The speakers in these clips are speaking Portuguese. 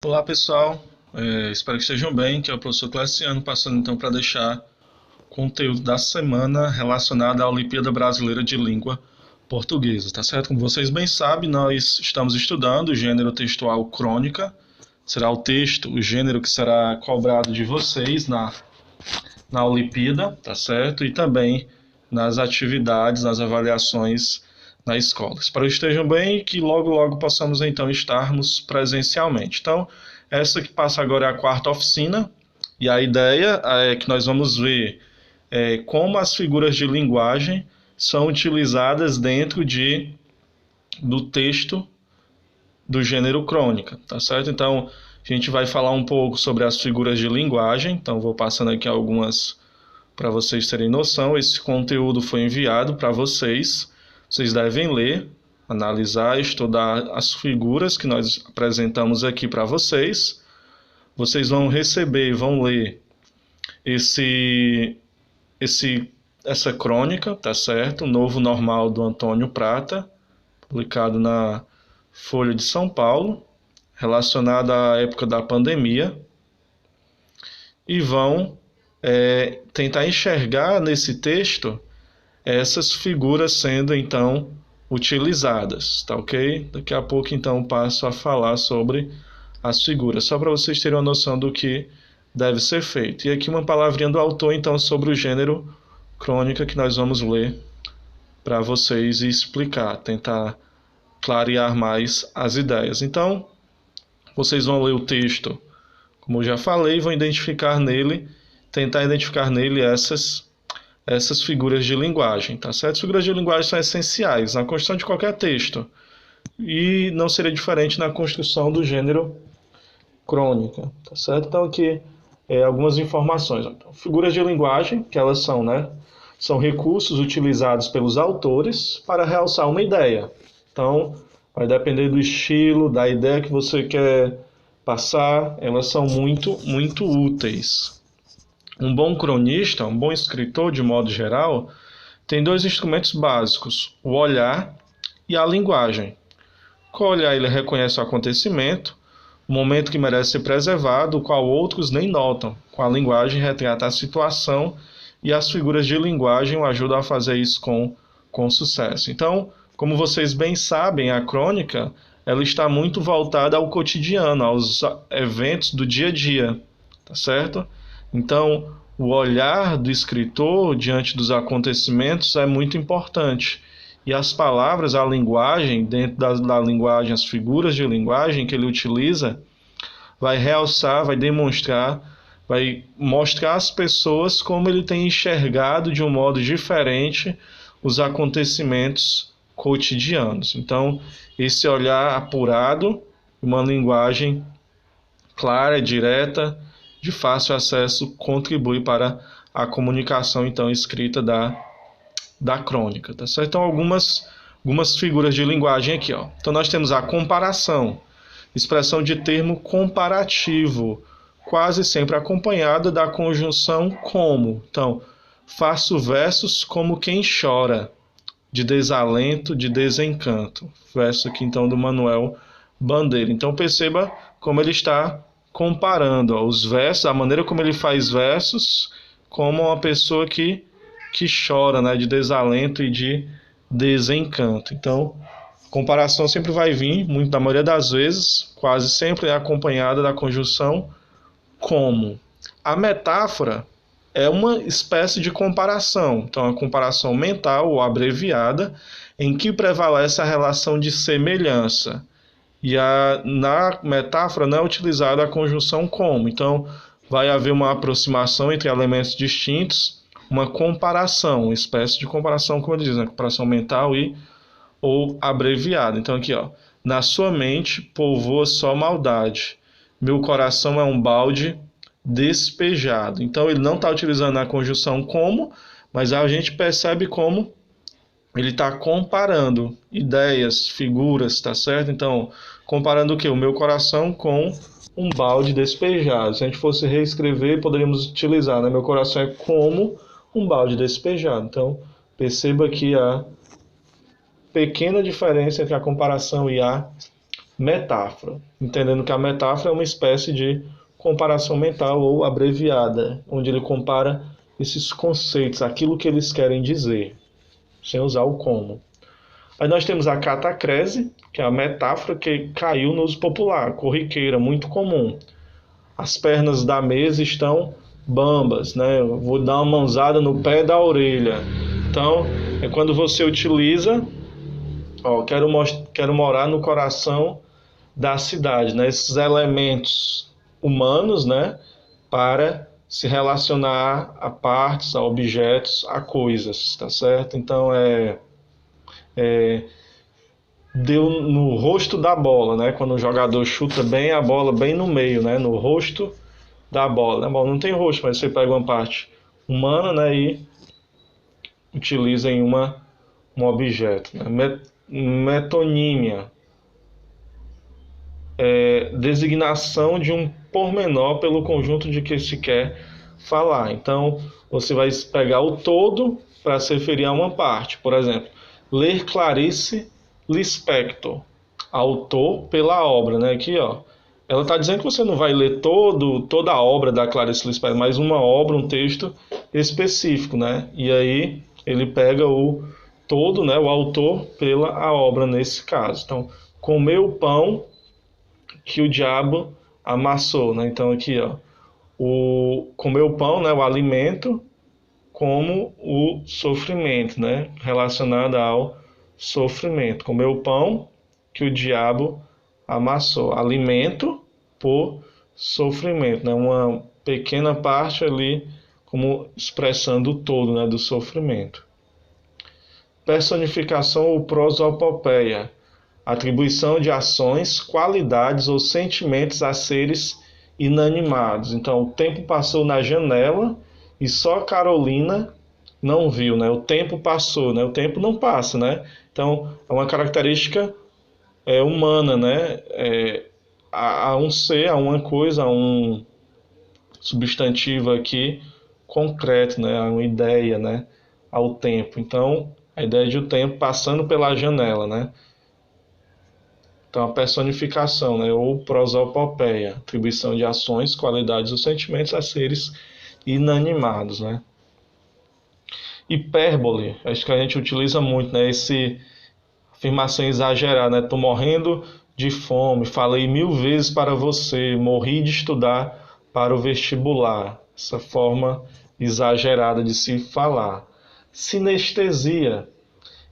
Olá pessoal, espero que estejam bem, que é o professor Cleciano, passando então para deixar conteúdo da semana relacionado à Olimpíada Brasileira de Língua Portuguesa, tá certo? Como vocês bem sabem, nós estamos estudando o gênero textual crônica, será o texto, o gênero que será cobrado de vocês na Olimpíada, tá certo? E também nas atividades, nas avaliações na escola. Espero que estejam bem e que logo possamos então estarmos presencialmente. Então, essa que passa agora é a quarta oficina e a ideia é que nós vamos ver como as figuras de linguagem são utilizadas dentro do texto do gênero crônica, tá certo? Então, a gente vai falar um pouco sobre as figuras de linguagem, então vou passando aqui algumas para vocês terem noção. Esse conteúdo foi enviado para vocês, vocês devem ler, analisar, estudar as figuras que nós apresentamos aqui para vocês. Vocês vão receber, vão ler essa crônica, tá certo? O Novo Normal do Antônio Prata, publicado na Folha de São Paulo, relacionada à época da pandemia, e vão tentar enxergar nesse texto essas figuras sendo então utilizadas, tá ok? Daqui a pouco então passo a falar sobre as figuras, só para vocês terem uma noção do que deve ser feito. E aqui uma palavrinha do autor então sobre o gênero crônica que nós vamos ler para vocês e explicar, tentar clarear mais as ideias. Então, vocês vão ler o texto, como eu já falei, vão tentar identificar nele essas figuras de linguagem, tá certo? As figuras de linguagem são essenciais na construção de qualquer texto e não seria diferente na construção do gênero crônica, tá certo? Então aqui algumas informações. Então, figuras de linguagem, que elas são, né? São recursos utilizados pelos autores para realçar uma ideia. Então, vai depender do estilo, da ideia que você quer passar, elas são muito úteis. Um bom cronista, um bom escritor, de modo geral, tem dois instrumentos básicos, o olhar e a linguagem. Com o olhar ele reconhece o acontecimento, o momento que merece ser preservado, o qual outros nem notam. Com a linguagem retrata a situação e as figuras de linguagem o ajudam a fazer isso com sucesso. Então, como vocês bem sabem, a crônica ela está muito voltada ao cotidiano, aos eventos do dia a dia, tá certo? Então, o olhar do escritor diante dos acontecimentos é muito importante. E as palavras, a linguagem, dentro da linguagem, as figuras de linguagem que ele utiliza, vai realçar, vai demonstrar, vai mostrar às pessoas como ele tem enxergado de um modo diferente os acontecimentos cotidianos. Então, esse olhar apurado, uma linguagem clara, direta, de fácil acesso, contribui para a comunicação então escrita da crônica, tá certo? Então algumas figuras de linguagem aqui, ó. Então nós temos a comparação, expressão de termo comparativo, quase sempre acompanhada da conjunção como. Então, faço versos como quem chora, de desalento, de desencanto. Verso aqui então do Manuel Bandeira. Então perceba como ele está comparando os versos, a maneira como ele faz versos, como uma pessoa que chora, né, de desalento e de desencanto. Então, comparação sempre vai vir, muito na maioria das vezes, quase sempre é acompanhada da conjunção como. A metáfora é uma espécie de comparação, então a comparação mental ou abreviada, em que prevalece a relação de semelhança. E na metáfora não é utilizada a conjunção como. Então, vai haver uma aproximação entre elementos distintos, uma comparação, uma espécie de comparação, como ele diz, né? Comparação mental ou abreviada. Então, aqui, ó. Na sua mente povoa só maldade. Meu coração é um balde despejado. Então, ele não está utilizando a conjunção como, mas a gente percebe como ele está comparando ideias, figuras, tá certo? Então, comparando o quê? O meu coração com um balde despejado. Se a gente fosse reescrever, poderíamos utilizar, né? Meu coração é como um balde despejado. Então, perceba aqui a pequena diferença entre a comparação e a metáfora, entendendo que a metáfora é uma espécie de comparação mental ou abreviada, onde ele compara esses conceitos, aquilo que eles querem dizer, sem usar o como. Aí nós temos a catacrese, que é a metáfora que caiu no uso popular, corriqueira, muito comum. As pernas da mesa estão bambas, né? Eu vou dar uma mãozada no pé da orelha. Então, é quando você utiliza, ó, quero morar no coração da cidade, né? Esses elementos humanos, né? Para se relacionar a partes, a objetos, a coisas, tá certo? Então, deu no rosto da bola, né? Quando o jogador chuta bem a bola bem no meio, né? No rosto da bola. A bola não tem rosto, mas você pega uma parte humana, né? E utiliza em um objeto. Né? Metonímia, designação de um pormenor pelo conjunto de que se quer falar. Então, você vai pegar o todo para se referir a uma parte. Por exemplo, ler Clarice Lispector, autor pela obra, né? Aqui, ó. Ela está dizendo que você não vai ler toda a obra da Clarice Lispector, mas uma obra, um texto específico, né? E aí ele pega o todo, né? O autor pela a obra nesse caso. Então, comer o pão que o diabo amassou, né? Então aqui, ó, o comer o pão, né? O alimento, como o sofrimento, né? Relacionado ao sofrimento. Comer o pão que o diabo amassou. Alimento por sofrimento, né? Uma pequena parte ali, como expressando o todo, né? Do sofrimento. Personificação ou prosopopeia. Atribuição de ações, qualidades ou sentimentos a seres inanimados. Então, o tempo passou na janela e só Carolina não viu, né? O tempo passou, né? O tempo não passa, né? Então, é uma característica humana, né? A um ser, a uma coisa, a um substantivo aqui concreto, né? A uma ideia, né? Ao tempo. Então, a ideia de o tempo passando pela janela, né? Então, a personificação, né? Ou prosopopeia, atribuição de ações, qualidades ou sentimentos a seres inanimados, né? Hipérbole, acho que a gente utiliza muito, né? Esse afirmação exagerada, né? Tô morrendo de fome, falei 1000 vezes para você, morri de estudar para o vestibular. Essa forma exagerada de se falar. Sinestesia,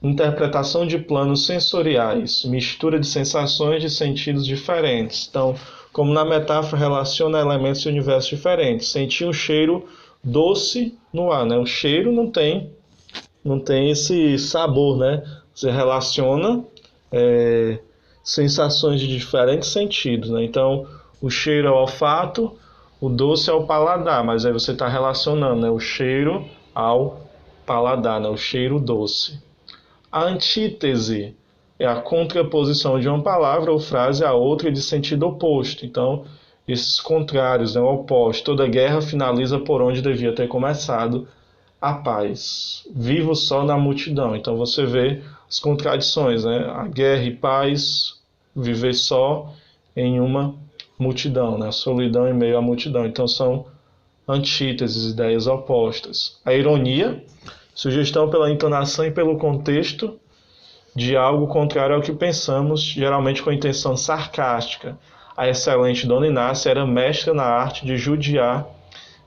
interpretação de planos sensoriais, mistura de sensações de sentidos diferentes. Então, como na metáfora relaciona elementos de universos diferentes. Sentir um cheiro doce no ar, né? O cheiro não tem esse sabor, né? Você relaciona sensações de diferentes sentidos, né? Então, o cheiro é o olfato, o doce é o paladar, mas aí você está relacionando, né? O cheiro ao paladar, né? O cheiro doce. A antítese é a contraposição de uma palavra ou frase a outra de sentido oposto. Então, esses contrários, né, o oposto. Toda guerra finaliza por onde devia ter começado, a paz. Vivo só na multidão. Então, você vê as contradições, né? A guerra e paz, viver só em uma multidão, né? A solidão em meio à multidão. Então, são antíteses, ideias opostas. A ironia, sugestão pela entonação e pelo contexto de algo contrário ao que pensamos, geralmente com intenção sarcástica. A excelente Dona Inácia era mestra na arte de judiar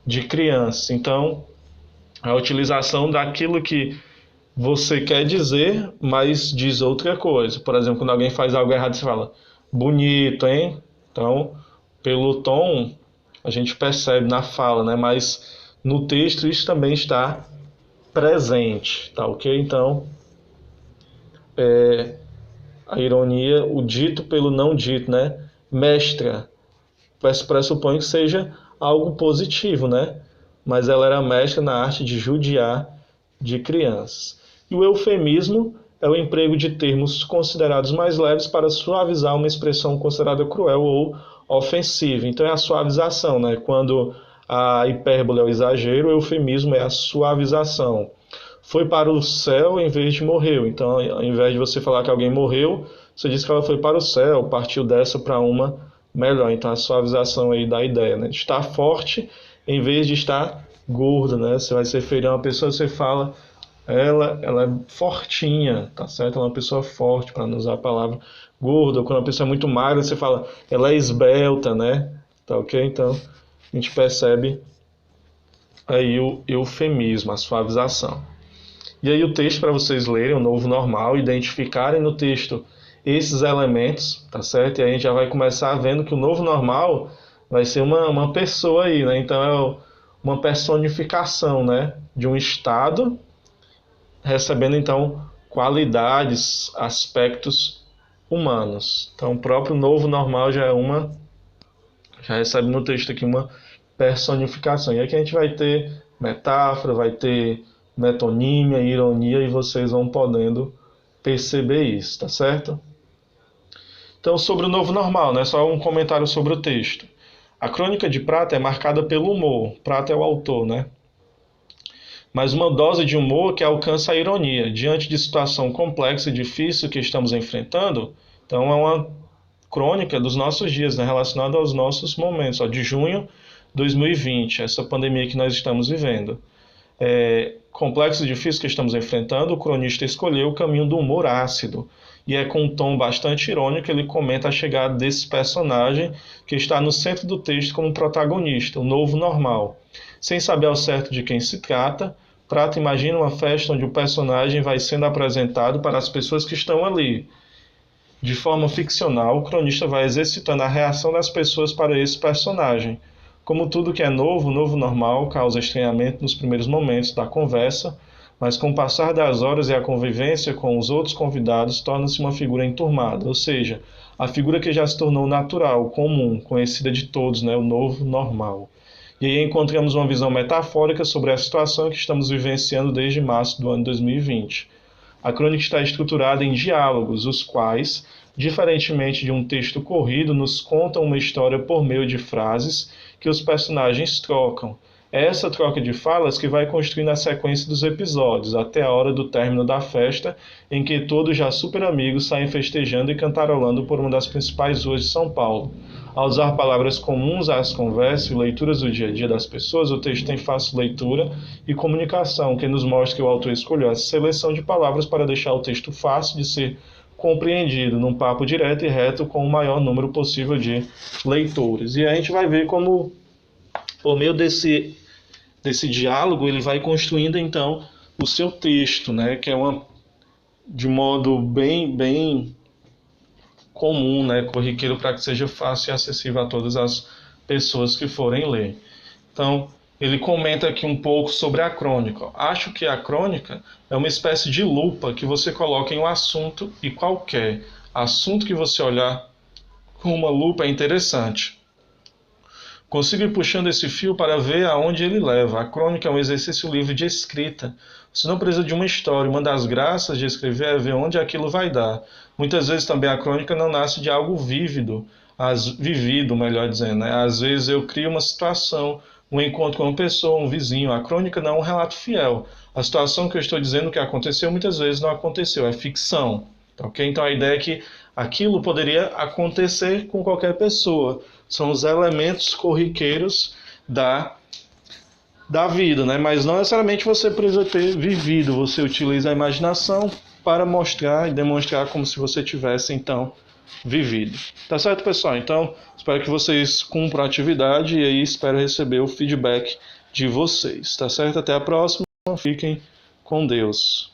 de crianças. Então, a utilização daquilo que você quer dizer, mas diz outra coisa. Por exemplo, quando alguém faz algo errado, você fala, bonito, hein? Então, pelo tom, a gente percebe na fala, né? Mas no texto isso também está presente, tá ok? Então, a ironia, o dito pelo não dito, né? Mestra, pressupõe que seja algo positivo, né? Mas ela era mestra na arte de judiar de crianças. E o eufemismo é o emprego de termos considerados mais leves para suavizar uma expressão considerada cruel ou ofensiva. Então é a suavização, né? Quando a hipérbole é o exagero, o eufemismo é a suavização. Foi para o céu em vez de morreu. Então, ao invés de você falar que alguém morreu, Você disse que ela foi para o céu, partiu dessa para uma melhor. Então a suavização aí da ideia, né? De estar forte em vez de estar gorda, né? Você vai se referir a uma pessoa, você fala, ela é fortinha, tá certo? Ela é uma pessoa forte, para não usar a palavra gorda. Ou quando a pessoa é muito magra, você fala, ela é esbelta, né? Tá ok? Então a gente percebe aí o eufemismo, a suavização. E aí o texto para vocês lerem, o novo normal, identificarem no texto esses elementos, tá certo? E aí a gente já vai começar vendo que o novo normal vai ser uma pessoa aí, né? Então é uma personificação, né? De um estado, recebendo então qualidades, aspectos humanos. Então o próprio novo normal já recebe no texto aqui uma personificação. E aqui a gente vai ter metáfora, vai ter metonímia, ironia, e vocês vão podendo perceber isso, tá certo? Então, sobre o novo normal, né? Só um comentário sobre o texto. A Crônica de Prata é marcada pelo humor. Prata é o autor, né? Mas uma dose de humor que alcança a ironia. Diante de situação complexa e difícil que estamos enfrentando, então é uma crônica dos nossos dias, né? Relacionada aos nossos momentos, ó, de junho de 2020, essa pandemia que nós estamos vivendo. Complexo e difícil que estamos enfrentando, o cronista escolheu o caminho do humor ácido. E é com um tom bastante irônico que ele comenta a chegada desse personagem que está no centro do texto como protagonista, o novo normal. Sem saber ao certo de quem se trata, Prata imagina uma festa onde o personagem vai sendo apresentado para as pessoas que estão ali. De forma ficcional, o cronista vai exercitando a reação das pessoas para esse personagem. Como tudo que é novo, o novo normal causa estranhamento nos primeiros momentos da conversa, mas com o passar das horas e a convivência com os outros convidados torna-se uma figura enturmada, ou seja, a figura que já se tornou natural, comum, conhecida de todos, né, o novo normal. E aí encontramos uma visão metafórica sobre a situação que estamos vivenciando desde março do ano 2020. A crônica está estruturada em diálogos, os quais, diferentemente de um texto corrido, nos contam uma história por meio de frases que os personagens trocam. É essa troca de falas que vai construindo a sequência dos episódios, até a hora do término da festa, em que todos já super amigos saem festejando e cantarolando por uma das principais ruas de São Paulo. Ao usar palavras comuns às conversas e leituras do dia a dia das pessoas, o texto tem fácil leitura e comunicação, que nos mostra que o autor escolheu essa seleção de palavras para deixar o texto fácil de ser compreendido, num papo direto e reto com o maior número possível de leitores. E a gente vai ver como, por meio desse diálogo, ele vai construindo então o seu texto, né, que é de modo bem comum, né, corriqueiro, para que seja fácil e acessível a todas as pessoas que forem ler. Então, ele comenta aqui um pouco sobre a crônica. Acho que a crônica é uma espécie de lupa que você coloca em um assunto, e qualquer assunto que você olhar com uma lupa é interessante. Consigo ir puxando esse fio para ver aonde ele leva. A crônica é um exercício livre de escrita. Você não precisa de uma história. Uma das graças de escrever é ver onde aquilo vai dar. Muitas vezes também a crônica não nasce de algo vivido, melhor dizendo, né? Às vezes eu crio uma situação, um encontro com uma pessoa, um vizinho. A crônica não é um relato fiel. A situação que eu estou dizendo que aconteceu muitas vezes não aconteceu, é ficção. Okay? Então a ideia é que aquilo poderia acontecer com qualquer pessoa. São os elementos corriqueiros da vida, né? Mas não necessariamente você precisa ter vivido. Você utiliza a imaginação para mostrar e demonstrar como se você tivesse, então, vivido. Tá certo, pessoal? Então, espero que vocês cumpram a atividade e aí espero receber o feedback de vocês. Tá certo? Até a próxima. Fiquem com Deus.